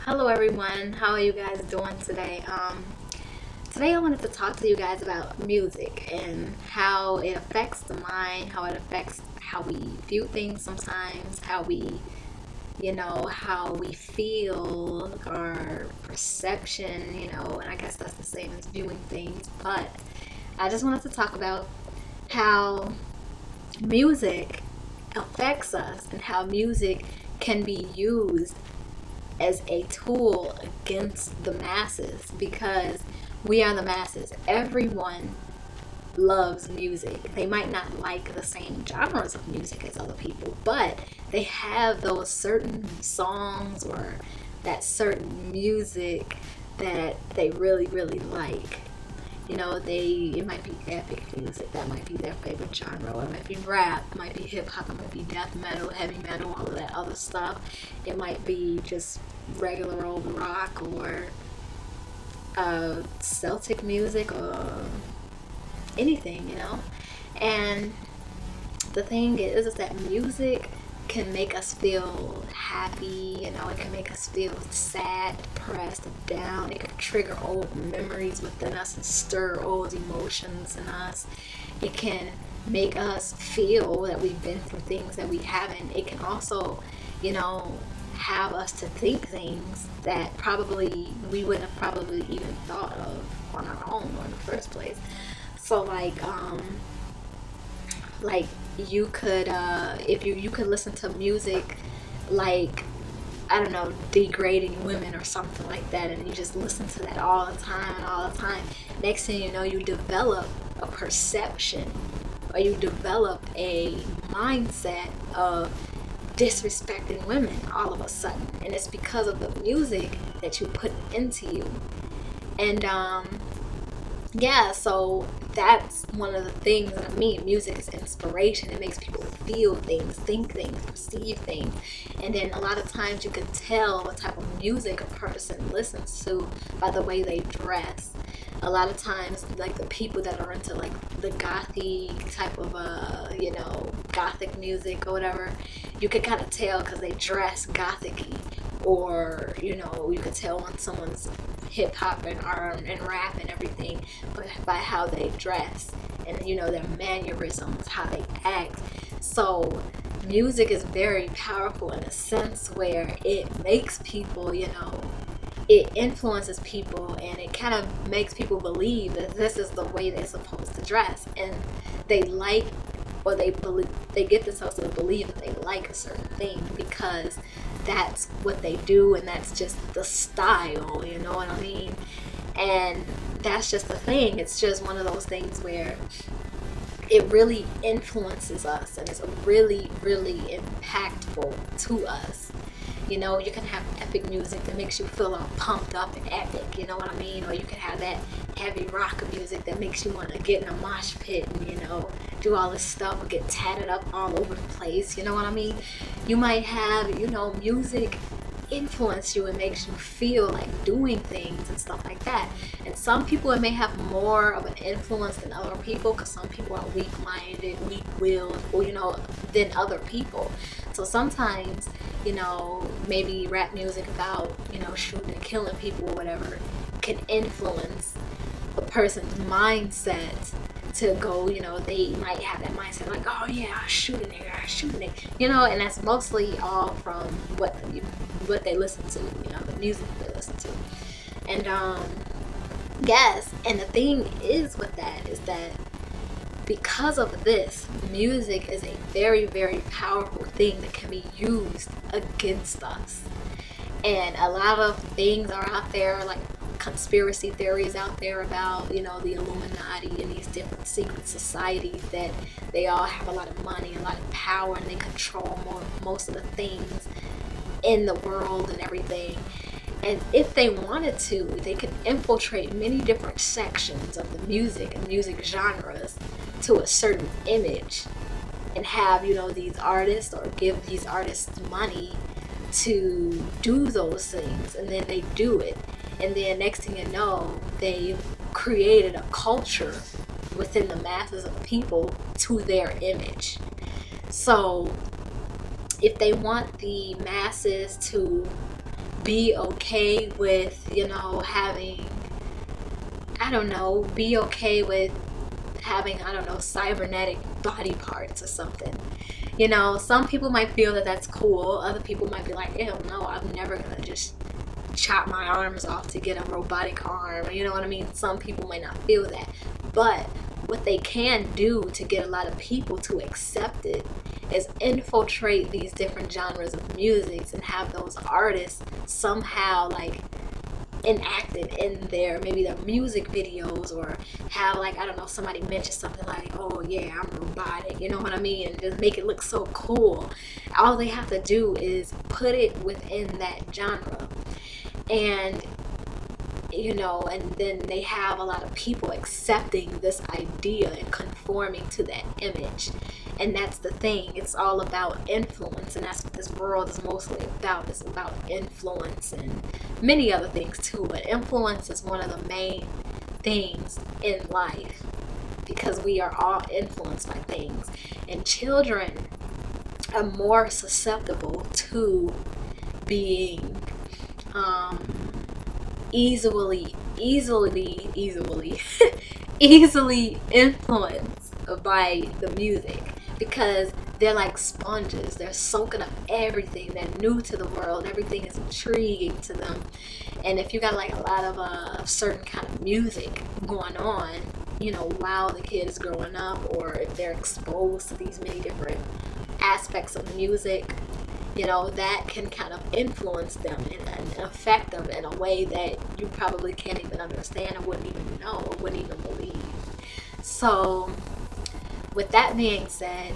Hello everyone, how are you guys doing today? Today I wanted to talk to you guys about music and how it affects the mind, how it affects how we view things sometimes, how we feel, our perception, and I guess that's the same as viewing things. But I just wanted to talk about how music affects us and how music can be used as a tool against the masses because we are the masses. Everyone loves music. They might not like the same genres of music as other people, but they have those certain songs or that certain music that they really, really like. It might be epic music, that might be their favorite genre. It might be rap, it might be hip hop, it might be death metal, heavy metal, all of that other stuff. It might be just regular old rock or Celtic music or anything. And the thing is that music can make us feel happy, it can make us feel sad, depressed, down. It can trigger old memories within us and stir old emotions in us. It can make us feel that we've been through things that we haven't. It can also, have us to think things that probably we wouldn't have probably even thought of on our own or in the first place. So like you could if you could listen to music like, I don't know, degrading women or something like that, and you just listen to that all the time. Next thing you know, you develop a perception or you develop a mindset of disrespecting women all of a sudden, and it's because of the music that you put into you. And yeah, so that's one of the things that I mean. Music is inspiration. It makes people feel things, think things, perceive things. And then a lot of times you can tell what type of music a person listens to by the way they dress. A lot of times, like the people that are into like the gothy type of gothic music or whatever, you can kind of tell because they dress gothicy. Or you could tell when someone's hip hop and rap and everything, but by how they dress and their mannerisms, how they act. So music is very powerful in a sense where it makes people, it influences people, and it kind of makes people believe that this is the way they're supposed to dress, and they like, or they get themselves to believe that they like a certain thing because that's what they do, and that's just the style, you know what I mean? And that's just the thing. It's just one of those things where it really influences us, and it's really, really impactful to us. You can have epic music that makes you feel all pumped up and epic, you know what I mean? Or you can have that heavy rock music that makes you want to get in a mosh pit and, do all this stuff or get tatted up all over the place, you know what I mean? You might have, music influence you and makes you feel like doing things and stuff like that. And some people, it may have more of an influence than other people because some people are weak-minded, weak-willed, or than other people. So sometimes, maybe rap music about shooting and killing people or whatever can influence a person's mindset to go, they might have that mindset like, oh yeah, I shoot a nigga, I shoot a nigga, and that's mostly all from what they listen to, the music they listen to. And yes, and the thing is with that is that because of this, music is a very, very powerful thing that can be used against us. And a lot of things are out there, like conspiracy theories out there about, the Illuminati and these different secret societies that they all have a lot of money, a lot of power, and they control most of the things in the world and everything. And if they wanted to, they could infiltrate many different sections of the music and music genres to a certain image and have, these artists, or give these artists money to do those things, and then they do it. And then next thing you know, they've created a culture within the masses of people to their image. So if they want the masses to be okay with, having, I don't know, be okay with having, I don't know, cybernetic body parts or something. Some people might feel that that's cool. Other people might be like, ew, no, I'm never gonna just chop my arms off to get a robotic arm. You know what I mean? Some people might not feel that. But what they can do to get a lot of people to accept it is infiltrate these different genres of music and have those artists somehow like enacted in maybe their music videos, or have, like, I don't know, somebody mention something like, oh yeah, I'm robotic, you know what I mean, and just make it look so cool. All they have to do is put it within that genre, and and then they have a lot of people accepting this idea and conforming to that image. And that's the thing, it's all about influence, and that's what this world is mostly about. It's about influence and many other things too, but influence is one of the main things in life, because we are all influenced by things, and children are more susceptible to being easily easily influenced by the music, because they're like sponges. They're soaking up everything. They're new to the world. Everything is intriguing to them. And if you got like a lot of certain kind of music going on, while the kid is growing up, or if they're exposed to these many different aspects of music, that can kind of influence them and affect them in a way that you probably can't even understand, or wouldn't even know, or wouldn't even believe. So with that being said,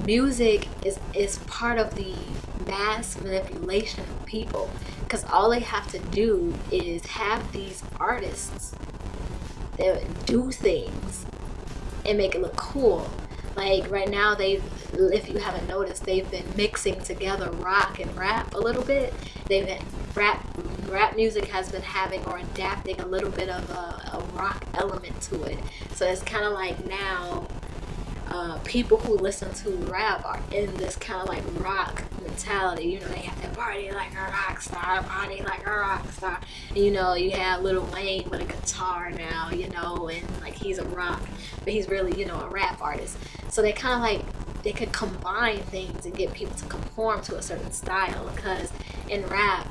music is part of the mass manipulation of people, because all they have to do is have these artists that do things and make it look cool. Like right now, if you haven't noticed, they've been mixing together rock and rap a little bit. Rap music has been having, or adapting, a little bit of a rock element to it. So it's kind of like now, people who listen to rap are in this kind of like rock mentality. They have to party like a rock star, party like a rock star. And, you have Lil Wayne with a guitar now, and like he's a rock, but he's really, a rap artist. So they kind of like, they could combine things and get people to conform to a certain style, because in rap,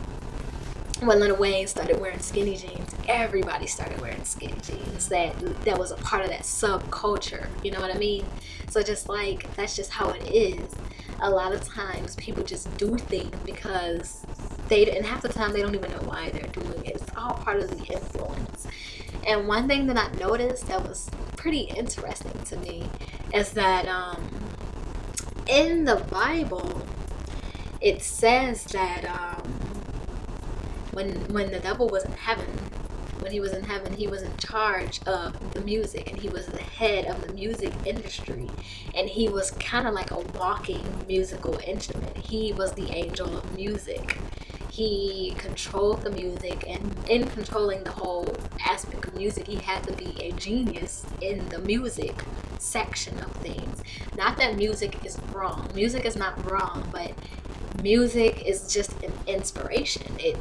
when Lil Wayne started wearing skinny jeans, everybody started wearing skinny jeans. That was a part of that subculture, you know what I mean? So just like, that's just how it is. A lot of times people just do things because and half the time they don't even know why they're doing it. It's all part of the influence. And one thing that I noticed that was pretty interesting to me is that in the Bible, it says that when the devil was in heaven, he was in charge of the music, and he was the head of the music industry, and he was kind of like a walking musical instrument. He was the angel of music. He controlled the music, and in controlling the whole aspect of music, he had to be a genius in the music section of things. Not that music is wrong. Music is not wrong, but music is just an inspiration. It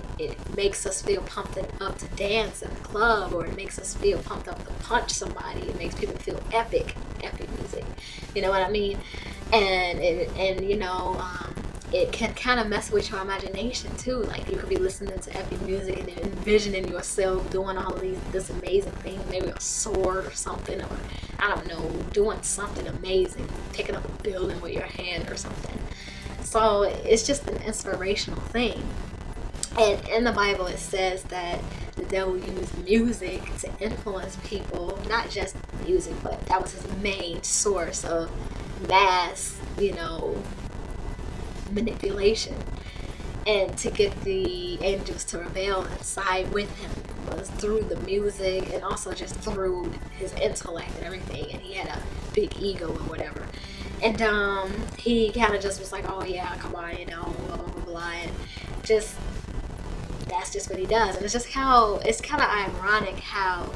makes us feel pumped up to dance in a club, or it makes us feel pumped up to punch somebody. It makes people feel epic music. You know what I mean? And it can kind of mess with your imagination too. Like, you could be listening to epic music and envisioning yourself doing all of this amazing things, maybe a sword or something, or I don't know, doing something amazing, picking up a building with your hand or something. So it's just an inspirational thing. And in the Bible, it says that the devil used music to influence people. Not just music, but that was his main source of mass, manipulation. And to get the angels to rebel and side with him was through the music, and also just through his intellect and everything. And he had a big ego or whatever. And he kind of just was like, oh yeah, come on, blah, blah, blah, blah. And just, that's just what he does. And it's just it's kind of ironic how,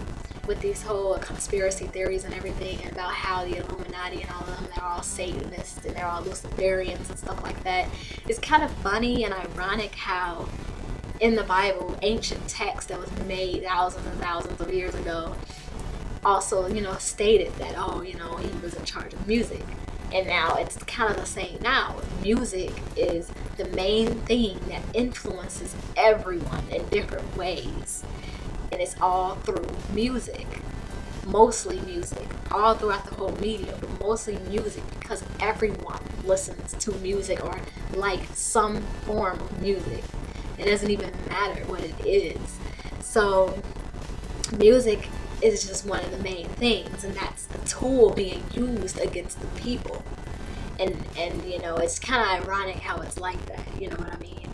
with these whole conspiracy theories and everything about how the Illuminati and all of them, they're all Satanists and they're all Luciferians and stuff like that. It's kind of funny and ironic how in the Bible, ancient text that was made thousands and thousands of years ago, also, stated that, oh, he was in charge of music. And now it's kind of the same now. Music is the main thing that influences everyone in different ways. And it's all through music. Mostly music. All throughout the whole media, but mostly music, because everyone listens to music or like some form of music. It doesn't even matter what it is. So music is just one of the main things, and that's a tool being used against the people. And it's kind of ironic how it's like that. You know what I mean?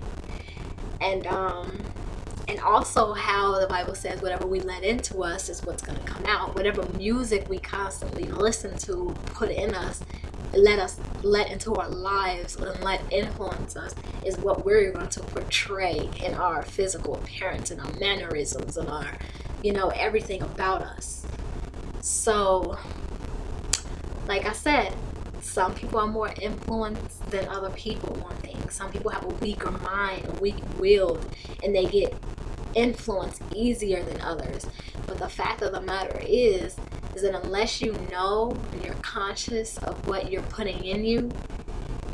And also how the Bible says whatever we let into us is what's going to come out. Whatever music we constantly listen to, put in us let into our lives and let influence us is what we're going to portray in our physical appearance and our mannerisms and our everything about us. So like I said, some people are more influenced than other people on things. Some people have a weaker mind, weak-willed, and they get influenced easier than others. But the fact of the matter is that unless you know, you're conscious of what you're putting in you,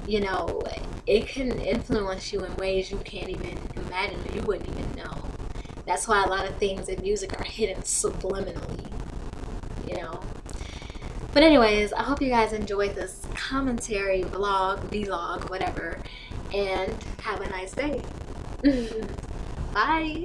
it can influence you in ways you can't even imagine or you wouldn't even know. That's why a lot of things in music are hidden subliminally, But anyways, I hope you guys enjoyed this commentary, vlog, whatever, and have a nice day. Bye.